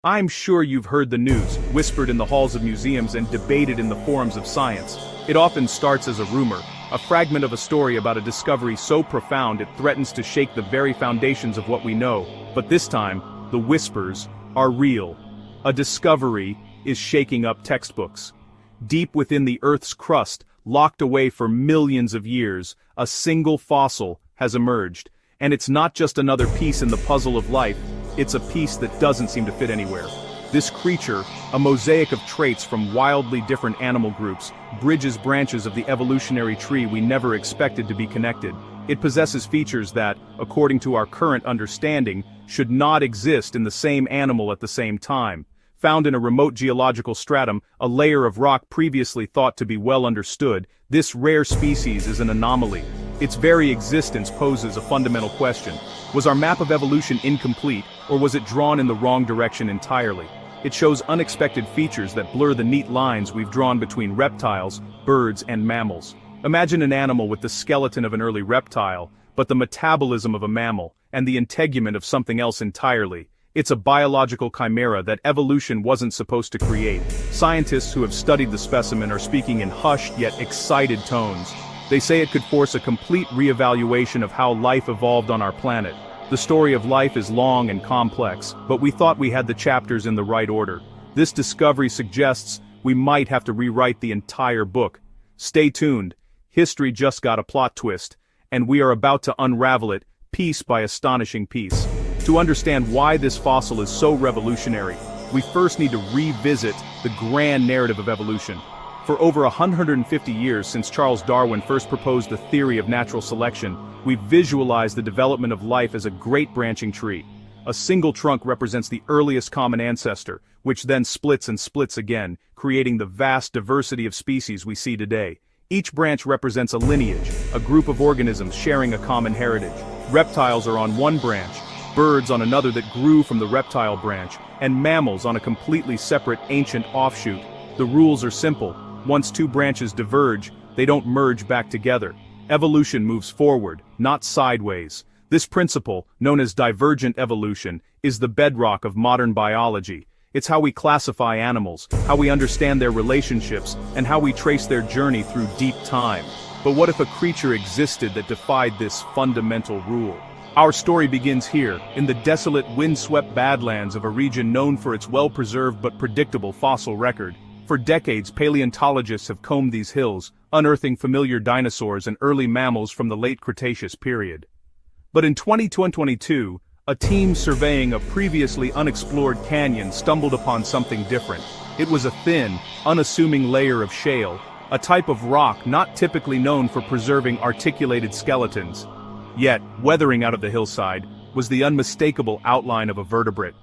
I'm sure you've heard the news, whispered in the halls of museums and debated in the forums of science. It often starts as a rumor, a fragment of a story about a discovery so profound it threatens to shake the very foundations of what we know. But this time, the whispers are real. A discovery is shaking up textbooks. Deep within the Earth's crust, locked away for millions of years, a single fossil has emerged. And it's not just another piece in the puzzle of life, it's a piece that doesn't seem to fit anywhere. This creature, a mosaic of traits from wildly different animal groups, bridges branches of the evolutionary tree we never expected to be connected. It possesses features that, according to our current understanding, should not exist in the same animal at the same time. Found in a remote geological stratum, a layer of rock previously thought to be well understood, this rare species is an anomaly. Its very existence poses a fundamental question. Was our map of evolution incomplete, or was it drawn in the wrong direction entirely? It shows unexpected features that blur the neat lines we've drawn between reptiles, birds, and mammals. Imagine an animal with the skeleton of an early reptile, but the metabolism of a mammal, and the integument of something else entirely. It's a biological chimera that evolution wasn't supposed to create. Scientists who have studied the specimen are speaking in hushed yet excited tones. They say it could force a complete reevaluation of how life evolved on our planet. The story of life is long and complex, but we thought we had the chapters in the right order. This discovery suggests we might have to rewrite the entire book. Stay tuned. History just got a plot twist, and we are about to unravel it, piece by astonishing piece. To understand why this fossil is so revolutionary, we first need to revisit the grand narrative of evolution. For over 150 years since Charles Darwin first proposed the theory of natural selection, we've visualized the development of life as a great branching tree. A single trunk represents the earliest common ancestor, which then splits and splits again, creating the vast diversity of species we see today. Each branch represents a lineage, a group of organisms sharing a common heritage. Reptiles are on one branch, birds on another that grew from the reptile branch, and mammals on a completely separate ancient offshoot. The rules are simple. Once two branches diverge, they don't merge back together. Evolution moves forward, not sideways. This principle, known as divergent evolution, is the bedrock of modern biology. It's how we classify animals, how we understand their relationships, and how we trace their journey through deep time. But what if a creature existed that defied this fundamental rule? Our story begins here, in the desolate, windswept badlands of a region known for its well-preserved but predictable fossil record. For decades, paleontologists have combed these hills, unearthing familiar dinosaurs and early mammals from the late Cretaceous period. But in 2022, a team surveying a previously unexplored canyon stumbled upon something different. It was a thin, unassuming layer of shale, a type of rock not typically known for preserving articulated skeletons. Yet, weathering out of the hillside, was the unmistakable outline of a vertebrate.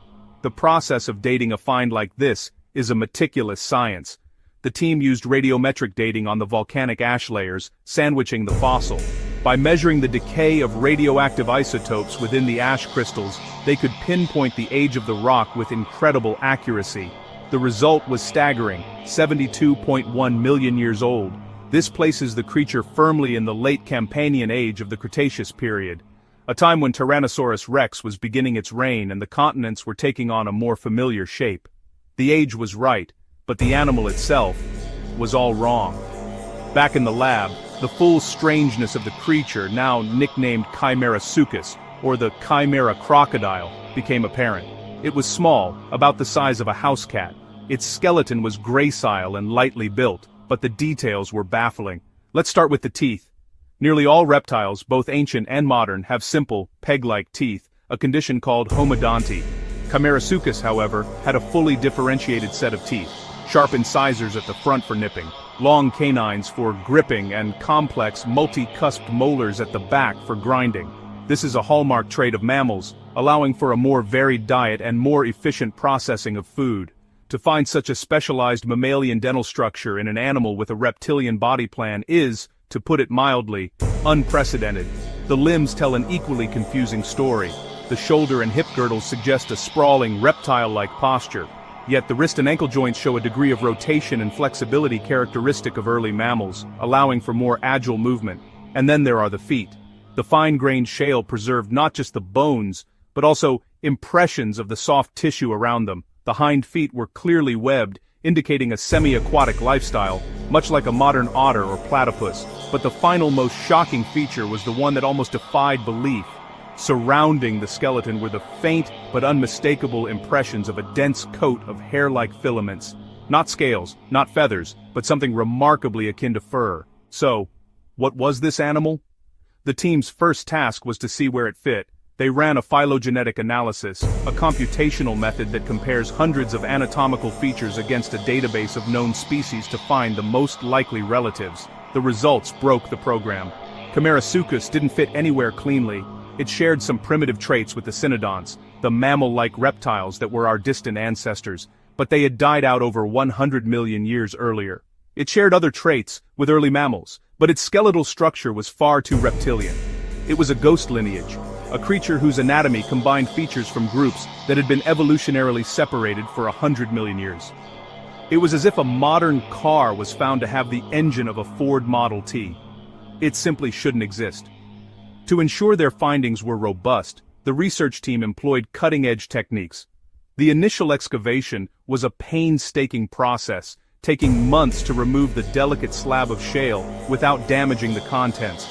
The process of dating a find like this is a meticulous science. The team used radiometric dating on the volcanic ash layers, sandwiching the fossil. By measuring the decay of radioactive isotopes within the ash crystals, they could pinpoint the age of the rock with incredible accuracy. The result was staggering, 72.1 million years old. This places the creature firmly in the late Campanian age of the Cretaceous period, a time when Tyrannosaurus rex was beginning its reign and the continents were taking on a more familiar shape. The age was right, but the animal itself was all wrong. Back in the lab, the full strangeness of the creature, now nicknamed Chimaerasuchus, or the chimera crocodile, became apparent. It was small, about the size of a house cat. Its skeleton was gracile and lightly built, but the details were baffling. Let's start with the teeth. Nearly all reptiles, both ancient and modern, have simple, peg-like teeth, a condition called homodonty. Chimaerasuchus, however, had a fully differentiated set of teeth, sharp incisors at the front for nipping, long canines for gripping, and complex, multi-cusped molars at the back for grinding. This is a hallmark trait of mammals, allowing for a more varied diet and more efficient processing of food. To find such a specialized mammalian dental structure in an animal with a reptilian body plan is, to put it mildly, unprecedented. The limbs tell an equally confusing story. The shoulder and hip girdles suggest a sprawling, reptile-like posture. Yet the wrist and ankle joints show a degree of rotation and flexibility characteristic of early mammals, allowing for more agile movement. And then there are the feet. The fine-grained shale preserved not just the bones, but also impressions of the soft tissue around them, The hind feet were clearly webbed, indicating a semi-aquatic lifestyle, much like a modern otter or platypus. But the final most shocking feature was the one that almost defied belief. Surrounding the skeleton were the faint but unmistakable impressions of a dense coat of hair-like filaments. Not scales, not feathers, but something remarkably akin to fur. So, what was this animal? The team's first task was to see where it fit. They ran a phylogenetic analysis, a computational method that compares hundreds of anatomical features against a database of known species to find the most likely relatives. The results broke the program. Chimaerosuchus didn't fit anywhere cleanly. It shared some primitive traits with the cynodonts, the mammal-like reptiles that were our distant ancestors, but they had died out over 100 million years earlier. It shared other traits with early mammals, but its skeletal structure was far too reptilian. It was a ghost lineage, a creature whose anatomy combined features from groups that had been evolutionarily separated for 100 million years. It was as if a modern car was found to have the engine of a Ford Model T. It simply shouldn't exist. To ensure their findings were robust, the research team employed cutting-edge techniques. The initial excavation was a painstaking process, taking months to remove the delicate slab of shale without damaging the contents.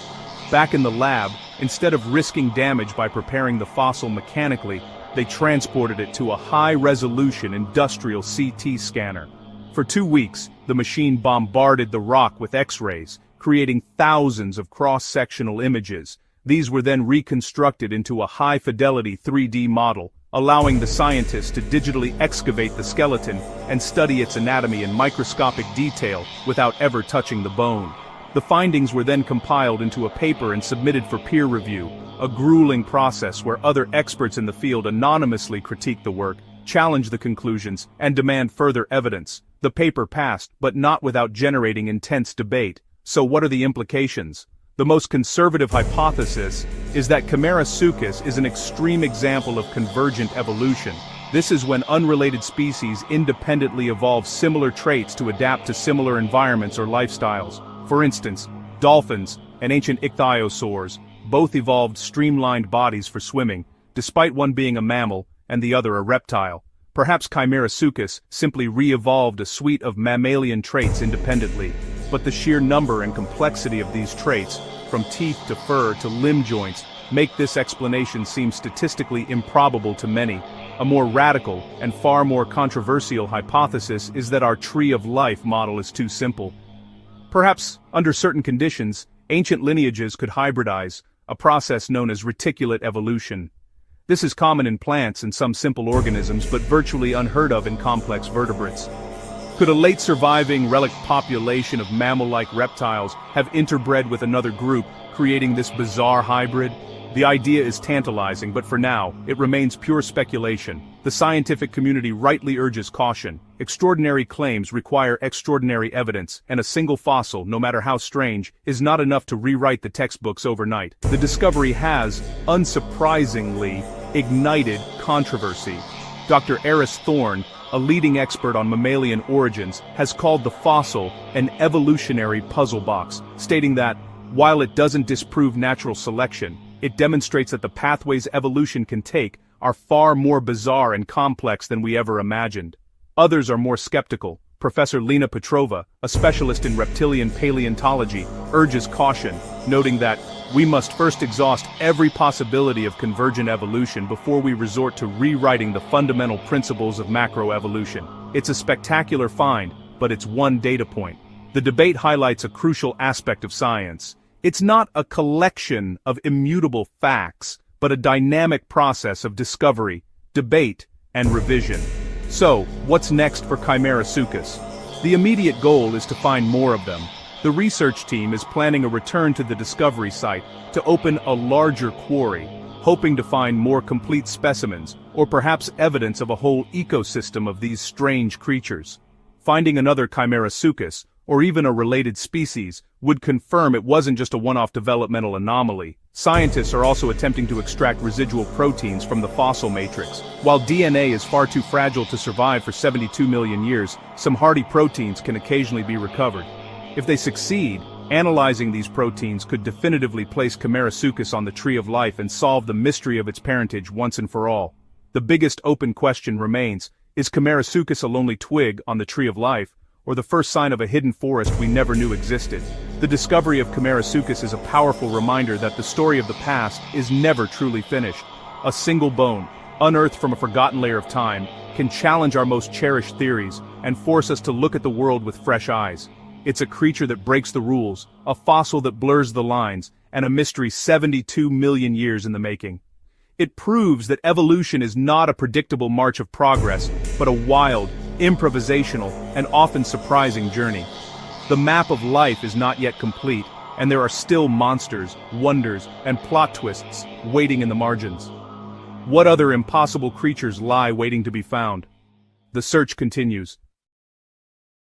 Back in the lab, instead of risking damage by preparing the fossil mechanically, they transported it to a high-resolution industrial CT scanner. For 2 weeks, the machine bombarded the rock with X-rays, creating thousands of cross-sectional images. These were then reconstructed into a high-fidelity 3D model, allowing the scientists to digitally excavate the skeleton and study its anatomy in microscopic detail without ever touching the bone. The findings were then compiled into a paper and submitted for peer review, a grueling process where other experts in the field anonymously critique the work, challenge the conclusions, and demand further evidence. The paper passed, but not without generating intense debate. So what are the implications? The most conservative hypothesis is that Chimaerosuchus is an extreme example of convergent evolution. This is when unrelated species independently evolve similar traits to adapt to similar environments or lifestyles. For instance, dolphins and ancient ichthyosaurs both evolved streamlined bodies for swimming, despite one being a mammal and the other a reptile. Perhaps Chimaerosuchus simply re-evolved a suite of mammalian traits independently. But the sheer number and complexity of these traits, from teeth to fur to limb joints, make this explanation seem statistically improbable to many. A more radical and far more controversial hypothesis is that our tree of life model is too simple. Perhaps, under certain conditions, ancient lineages could hybridize, a process known as reticulate evolution. This is common in plants and some simple organisms, but virtually unheard of in complex vertebrates. Could a late surviving relic population of mammal-like reptiles have interbred with another group, creating this bizarre hybrid? The idea is tantalizing, but for now, it remains pure speculation. The scientific community rightly urges caution. Extraordinary claims require extraordinary evidence, and a single fossil, no matter how strange, is not enough to rewrite the textbooks overnight. The discovery has, unsurprisingly, ignited controversy. Dr. Eris Thorne, a leading expert on mammalian origins, has called the fossil an evolutionary puzzle box, stating that, while it doesn't disprove natural selection, it demonstrates that the pathways evolution can take are far more bizarre and complex than we ever imagined. Others are more skeptical. Professor Lena Petrova, a specialist in reptilian paleontology, urges caution, noting that we must first exhaust every possibility of convergent evolution before we resort to rewriting the fundamental principles of macroevolution. It's a spectacular find, but it's one data point. The debate highlights a crucial aspect of science. It's not a collection of immutable facts, but a dynamic process of discovery, debate, and revision. So, what's next for Chimaerosuchus? The immediate goal is to find more of them. The research team is planning a return to the discovery site to open a larger quarry, hoping to find more complete specimens, or perhaps evidence of a whole ecosystem of these strange creatures. Finding another Chimaerosuchus, or even a related species, would confirm it wasn't just a one-off developmental anomaly. Scientists are also attempting to extract residual proteins from the fossil matrix. While DNA is far too fragile to survive for 72 million years, some hardy proteins can occasionally be recovered. If they succeed, analyzing these proteins could definitively place Chimaerosuchus on the tree of life and solve the mystery of its parentage once and for all. The biggest open question remains: Is Camarasuchus a lonely twig on the tree of life, or the first sign of a hidden forest we never knew existed? The discovery of Camarasuchus is a powerful reminder that the story of the past is never truly finished. A single bone, unearthed from a forgotten layer of time, can challenge our most cherished theories and force us to look at the world with fresh eyes. It's a creature that breaks the rules, a fossil that blurs the lines, and a mystery 72 million years in the making. It proves that evolution is not a predictable march of progress, but a wild, improvisational, and often surprising journey. The map of life is not yet complete, and there are still monsters, wonders, and plot twists waiting in the margins. What other impossible creatures lie waiting to be found? The search continues,